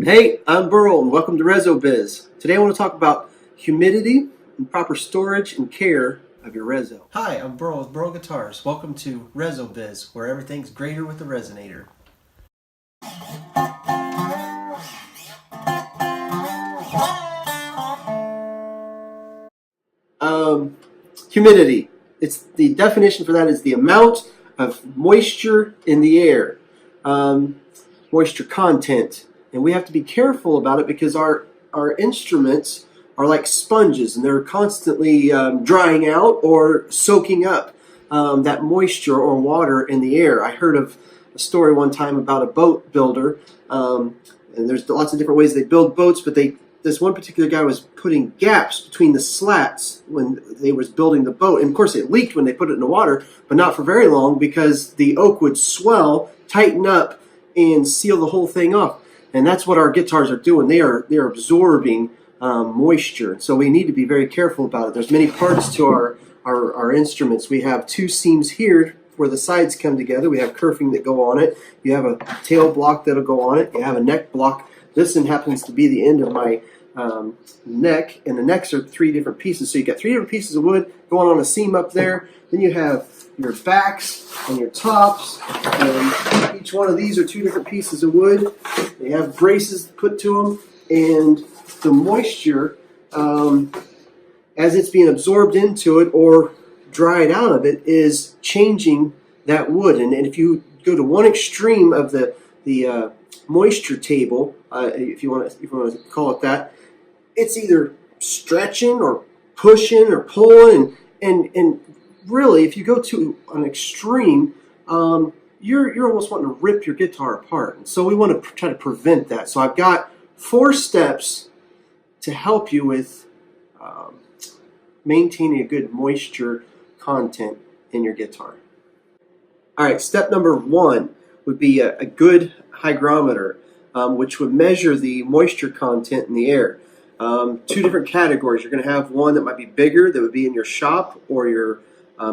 Hey, I'm Byrl and welcome to ResoBiz. Today I want to talk about humidity and proper storage and care of your reso. Hi, I'm Byrl with Byrl Guitars. Welcome to ResoBiz, where everything's greater with the Resonator. Humidity. It's the definition for that is the amount of moisture in the air, moisture content. And we have to be careful about it because our instruments are like sponges and they're constantly drying out or soaking up that moisture or water in the air. I heard of a story one time about a boat builder, and there's lots of different ways they build boats, but this one particular guy was putting gaps between the slats when they was building the boat. And of course it leaked when they put it in the water, but not for very long because the oak would swell, tighten up, and seal the whole thing off. And that's what our guitars are doing. They're absorbing moisture. So we need to be very careful about it. There's many parts to our instruments. We have two seams here where the sides come together. We have kerfing that go on it. You have a tail block that'll go on it. You have a neck block. This one happens to be the end of my neck, and the necks are three different pieces. So you got three different pieces of wood going on a seam up there. Then you have your backs and your tops, and each one of these are two different pieces of wood. They have braces put to them, and the moisture, as it's being absorbed into it or dried out of it, is changing that wood. And if you go to one extreme of the moisture table, if you want to call it that, it's either stretching or pushing or pulling, and really, if you go to an extreme, you're almost wanting to rip your guitar apart. And so we want to try to prevent that. So I've got 4 steps to help you with maintaining a good moisture content in your guitar. All right, step number 1 would be a good hygrometer, which would measure the moisture content in the air. 2 different categories. You're going to have one that might be bigger, that would be in your shop or your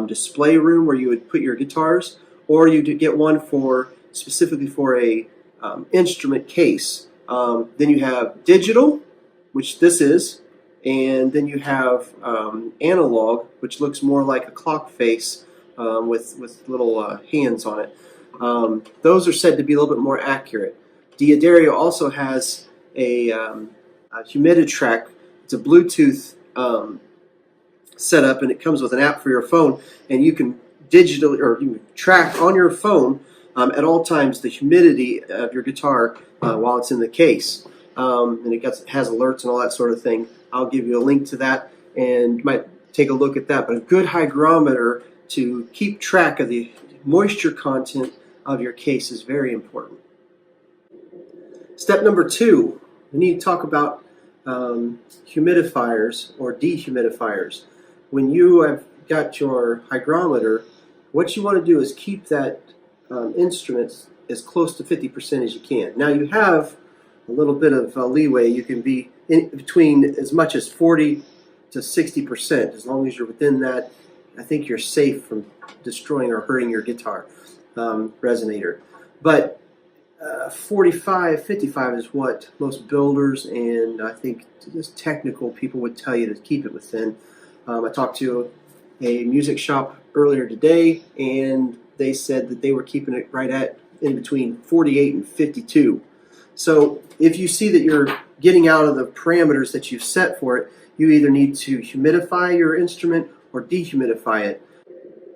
display room where you would put your guitars, or you could get one specifically for a instrument case. Then you have digital, which this is, and then you have analog, which looks more like a clock face with little hands on it. Those are said to be a little bit more accurate. D'Addario also has a Humiditrack. It's a Bluetooth setup, and it comes with an app for your phone, and you can digitally, or you can track on your phone at all times the humidity of your guitar while it's in the case. And it has alerts and all that sort of thing. I'll give you a link to that, and you might take a look at that. But a good hygrometer to keep track of the moisture content of your case is very important. Step number 2, we need to talk about humidifiers or dehumidifiers. When you have got your hygrometer, what you want to do is keep that instrument as close to 50% as you can. Now you have a little bit of leeway. You can be in between as much as 40 to 60%. As long as you're within that, I think you're safe from destroying or hurting your guitar resonator. But 45, 55 is what most builders and I think just technical people would tell you to keep it within. I talked to a music shop earlier today, and they said that they were keeping it right at in between 48 and 52. So if you see that you're getting out of the parameters that you've set for it, you either need to humidify your instrument or dehumidify it.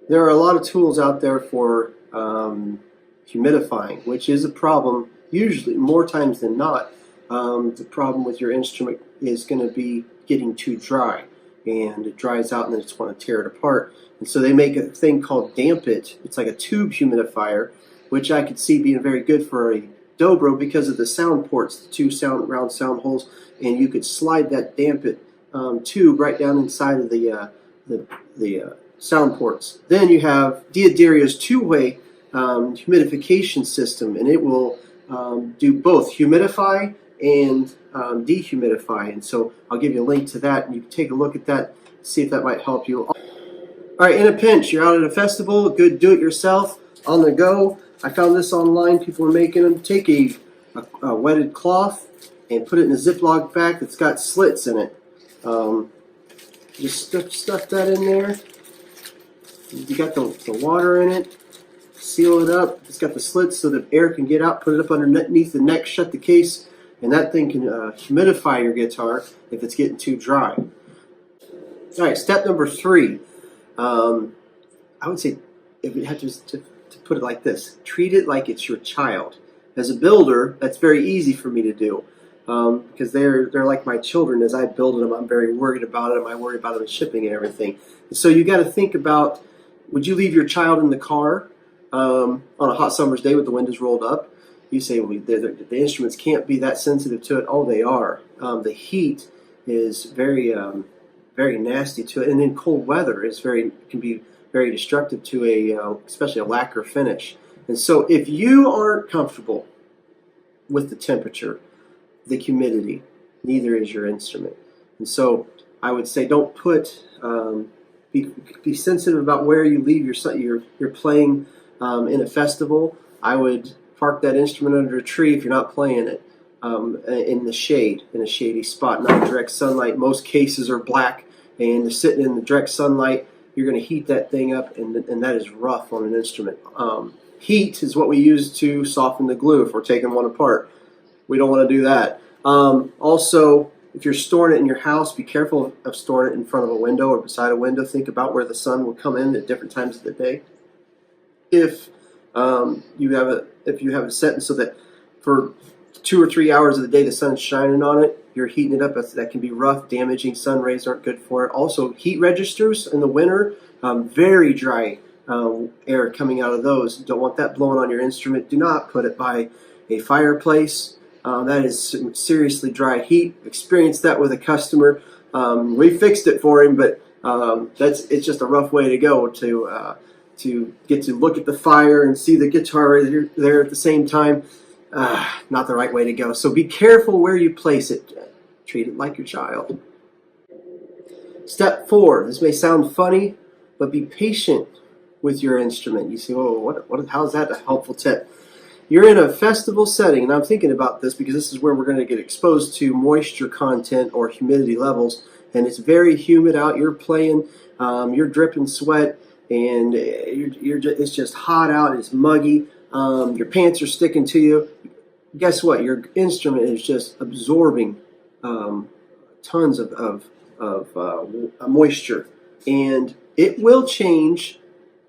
There are a lot of tools out there for humidifying, which is a problem usually more times than not. The problem with your instrument is going to be getting too dry, and it dries out and they just want to tear it apart. And so they make a thing called Dampit. It's like a tube humidifier, which I could see being very good for a dobro because of the sound ports, the 2 round sound holes, and you could slide that Dampit tube right down inside of the sound ports. Then you have D'Addario's 2-way humidification system, and it will do both humidify and dehumidify. And so I'll give you a link to that, and you can take a look at that, see if that might help you. All right, in a pinch, you're out at a festival, good do-it-yourself, on the go. I found this online. People are making them. Take a wetted cloth and put it in a Ziploc bag that's got slits in it. Just stuff that in there. You got the water in it. Seal it up. It's got the slits so that air can get out. Put it up underneath the neck. Shut the case, and that thing can humidify your guitar if it's getting too dry. All right, step number 3. I would say, if you had to put it like this, treat it like it's your child. As a builder, that's very easy for me to do because they're like my children. As I build them, I'm very worried about them. I worry about them shipping and everything. And so you got to think about, would you leave your child in the car on a hot summer's day with the windows rolled up? You say, well, the instruments can't be that sensitive to it. Oh, they are. The heat is very nasty to it, and then cold weather can be very destructive to especially a lacquer finish. And so if you aren't comfortable with the temperature, the humidity, neither is your instrument. And so I would say don't be sensitive about where you leave your playing in a festival. I would park that instrument under a tree if you're not playing it in the shade, in a shady spot, not in direct sunlight. Most cases are black, and they're sitting in the direct sunlight. You're going to heat that thing up, and that is rough on an instrument. Heat is what we use to soften the glue if we're taking one apart. We don't want to do that. Also, if you're storing it in your house, be careful of storing it in front of a window or beside a window. Think about where the sun will come in at different times of the day. If you have it set so that for 2 or 3 hours of the day the sun's shining on it, you're heating it up. That can be rough, damaging. Sun rays aren't good for it. Also, heat registers in the winter, very dry air coming out of those. You don't want that blowing on your instrument. Do not put it by a fireplace. That is seriously dry heat. Experienced that with a customer. We fixed it for him, but it's just a rough way to go to get to look at the fire and see the guitar there at the same time. Not the right way to go. So be careful where you place it. Treat it like your child. Step 4. This may sound funny, but be patient with your instrument. You say, "Oh, how's that a helpful tip?" You're in a festival setting, and I'm thinking about this because this is where we're going to get exposed to moisture content or humidity levels, and it's very humid out. You're playing, you're dripping sweat, and it's just hot out. It's muggy. Your pants are sticking to you. Guess what? Your instrument is just absorbing tons of moisture, and it will change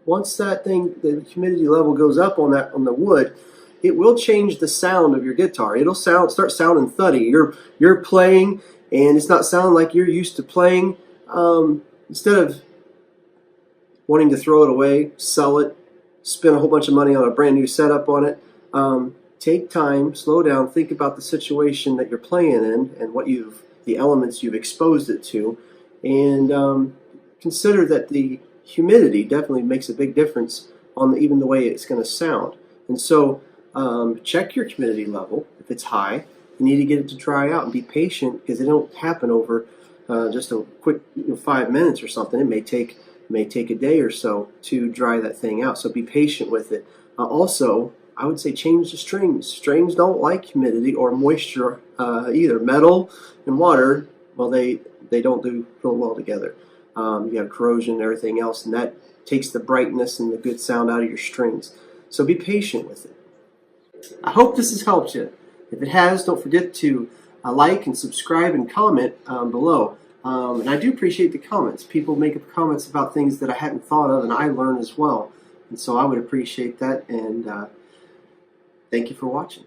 once the humidity level goes up on the wood. It will change the sound of your guitar. It'll start sounding thuddy. You're playing, and it's not sounding like you're used to playing. Instead of wanting to throw it away, sell it, spend a whole bunch of money on a brand new setup on it, take time, slow down, think about the situation that you're playing in and the elements you've exposed it to, and consider that the humidity definitely makes a big difference on even the way it's going to sound. And so check your humidity level. If it's high, you need to get it to dry out, and be patient because it don't happen over just a quick 5 minutes or something. It may take a day or so to dry that thing out. So be patient with it. Also, I would say change the strings. Strings don't like humidity or moisture either. Metal and water, well, they don't do real well together. You have corrosion and everything else, and that takes the brightness and the good sound out of your strings. So be patient with it. I hope this has helped you. If it has, don't forget to like and subscribe and comment below. And I do appreciate the comments. People make comments about things that I hadn't thought of, and I learn as well. And so I would appreciate that, and thank you for watching.